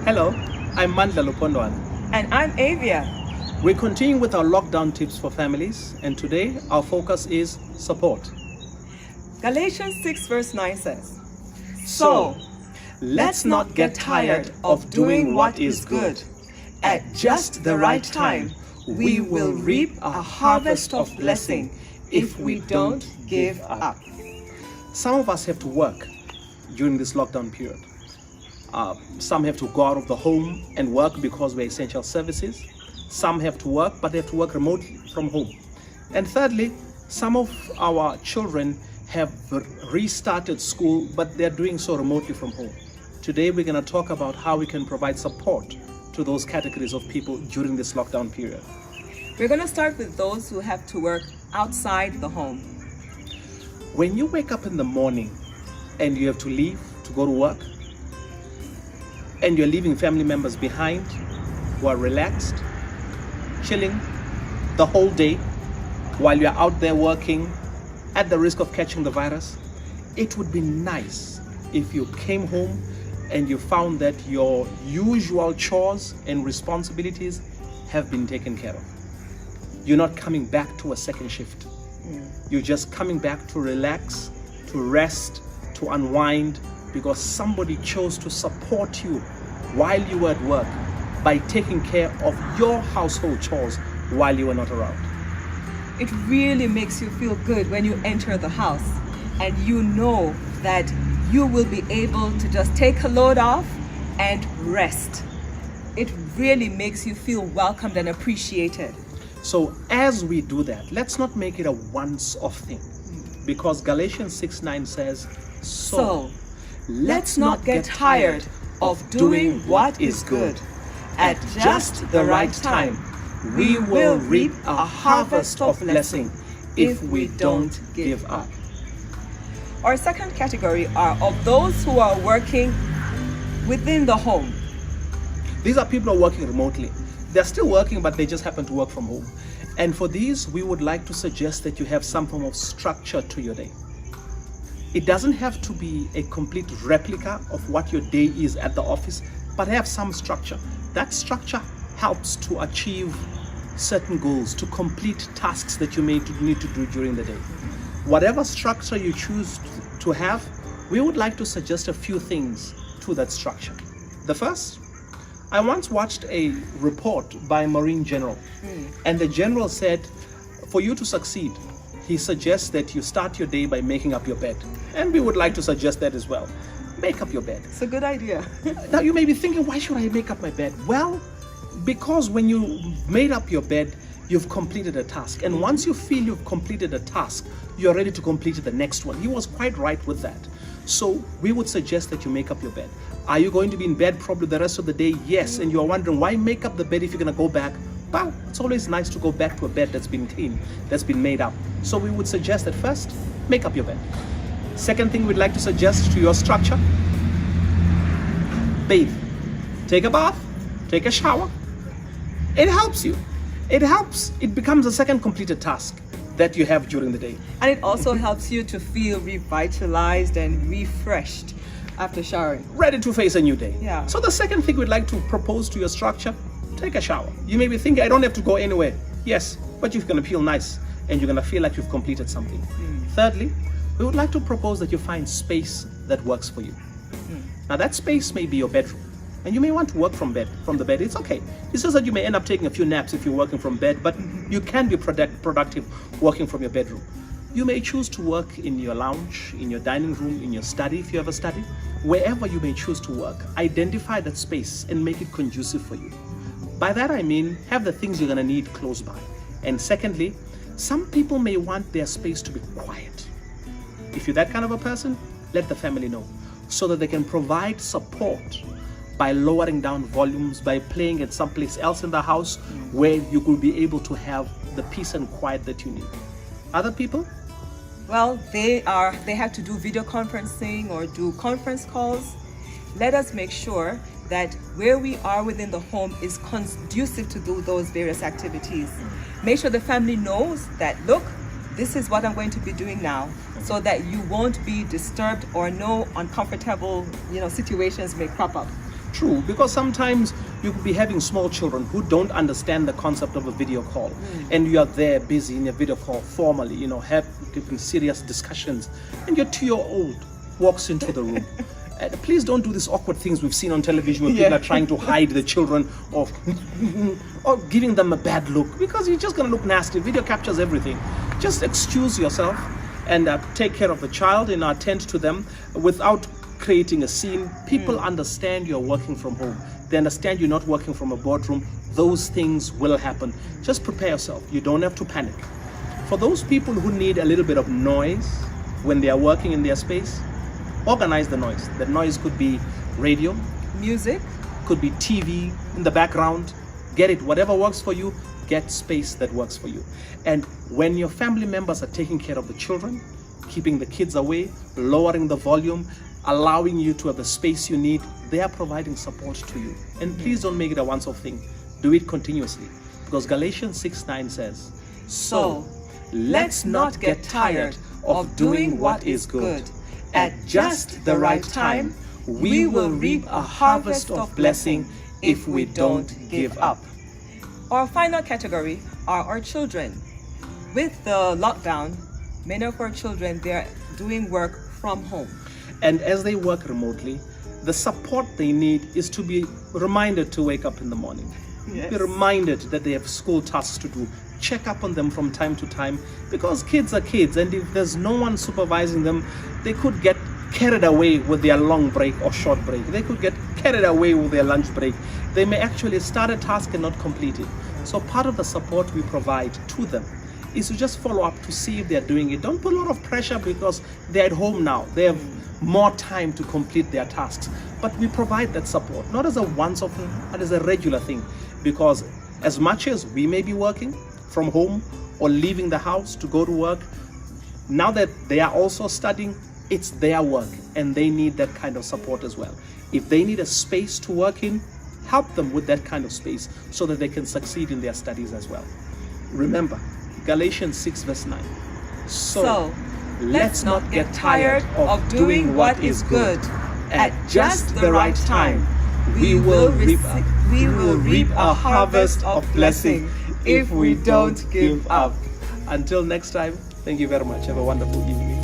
Hello, I'm Mandla Lupondwana. And I'm Aevia. We're continuing with our lockdown tips for families, and today our focus is support. Galatians 6 verse 9 says, So, let's not get tired of doing what is good. At just the right time, we will reap a harvest of blessing if we don't give up. Some of us have to work during this lockdown period. Some have to go out of the home and work because we're essential services. Some have to work, but they have to work remotely from home. And thirdly, some of our children have restarted school, but they're doing so remotely from home. Today, we're going to talk about how we can provide support to those categories of people during this lockdown period. We're going to start with those who have to work outside the home. When you wake up in the morning and you have to leave to go to work, and you're leaving family members behind who are relaxed, chilling the whole day while you're out there working at the risk of catching the virus, it would be nice if you came home and you found that your usual chores and responsibilities have been taken care of. You're not coming back to a second shift. You're just coming back to relax, to rest, to unwind, because somebody chose to support you while you were at work by taking care of your household chores while you were not around. It really makes you feel good when you enter the house and you know that you will be able to just take a load off and rest. It really makes you feel welcomed and appreciated. So as we do that, let's not make it a once-off thing, because Galatians 6:9 says, So, let's not get tired of doing what is good. At just the right time, we will reap a harvest of blessing if we don't give up. Our second category are of those who are working within the home. These are people who are working remotely. They're still working, but they just happen to work from home. And for these, we would like to suggest that you have some form of structure to your day. It doesn't have to be a complete replica of what your day is at the office, but have some structure. That structure helps to achieve certain goals, to complete tasks that you may need to do during the day. Whatever structure you choose to have, we would like to suggest a few things to that structure. The first, I once watched a report by a Marine general, and the general said, for you to succeed, he suggests that you start your day by making up your bed. And we would like to suggest that as well. Make up your bed. It's a good idea. Now you may be thinking, why should I make up my bed? Well, because when you made up your bed, you've completed a task. And once you feel you've completed a task, you're ready to complete the next one. He was quite right with that. So we would suggest that you make up your bed. Are you going to be in bed probably the rest of the day? Yes. And you're wondering, why make up the bed if you're going to go back? Well, it's always nice to go back to a bed that's been cleaned, that's been made up. So we would suggest that first, make up your bed. Second thing we'd like to suggest to your structure, bathe. Take a bath, take a shower. It helps you. It helps. It becomes a second completed task that you have during the day. And it also helps you to feel revitalized and refreshed after showering. Ready to face a new day. Yeah. So the second thing we'd like to propose to your structure, take a shower. You may be thinking, I don't have to go anywhere. Yes, but you're going to feel nice and you're going to feel like you've completed something. Thirdly, we would like to propose that you find space that works for you. Now that space may be your bedroom, and you may want to work from the bed. It's okay. It's just that you may end up taking a few naps if you're working from bed, but you can be productive working from your bedroom. You may choose to work in your lounge, in your dining room, in your study if you have a study. Wherever you may choose to work, identify that space and make it conducive for you. By that I mean, have the things you're going to need close by. And secondly, some people may want their space to be quiet. If you're that kind of a person, let the family know so that they can provide support by lowering down volumes, by playing at someplace else in the house where you will be able to have the peace and quiet that you need. Other people? Well, they have to do video conferencing or do conference calls. Let us make sure that where we are within the home is conducive to do those various activities. Make sure the family knows that, look, this is what I'm going to be doing now, so that you won't be disturbed or no uncomfortable, situations may crop up. True, because sometimes you could be having small children who don't understand the concept of a video call, and you are there busy in a video call formally, having serious discussions, and your 2-year-old walks into the room. Please don't do these awkward things we've seen on television where people are trying to hide the children or giving them a bad look, because you're just going to look nasty. Video captures everything. Just excuse yourself and take care of the child and attend to them without creating a scene. People understand you're working from home. They understand you're not working from a boardroom. Those things will happen. Just prepare yourself. You don't have to panic. For those people who need a little bit of noise when they are working in their space, organize the noise. The noise could be radio, Music. could be TV in the background. Get it, whatever works for you, get space that works for you. And when your family members are taking care of the children, keeping the kids away, lowering the volume, allowing you to have the space you need, they are providing support to you. And please don't make it a once-off thing. Do it continuously. Because Galatians 6:9 says, So, let's not get tired of doing what is good. At just the right time, we will reap a harvest of blessing if we don't give up. Our final category are our children. With the lockdown, many of our children, they're doing work from home. And as they work remotely, the support they need is to be reminded to wake up in the morning. Yes. Be reminded that they have school tasks to do. Check up on them from time to time, because kids are kids, and if there's no one supervising them, they could get carried away with their long break or short break. They could get carried away with their lunch break. They may actually start a task and not complete it. So part of the support we provide to them is to just follow up to see if they're doing it. Don't put a lot of pressure, because they're at home now. They have more time to complete their tasks. But we provide that support, not as a once-off thing, but as a regular thing. Because as much as we may be working from home or leaving the house to go to work, now that they are also studying, it's their work and they need that kind of support as well. If they need a space to work in, help them with that kind of space so that they can succeed in their studies as well. Remember, Galatians 6:9. So, let's not get tired of doing what is good. At just the right time, we will reap a harvest of blessing if we don't give up. Until next time, thank you very much. Have a wonderful evening.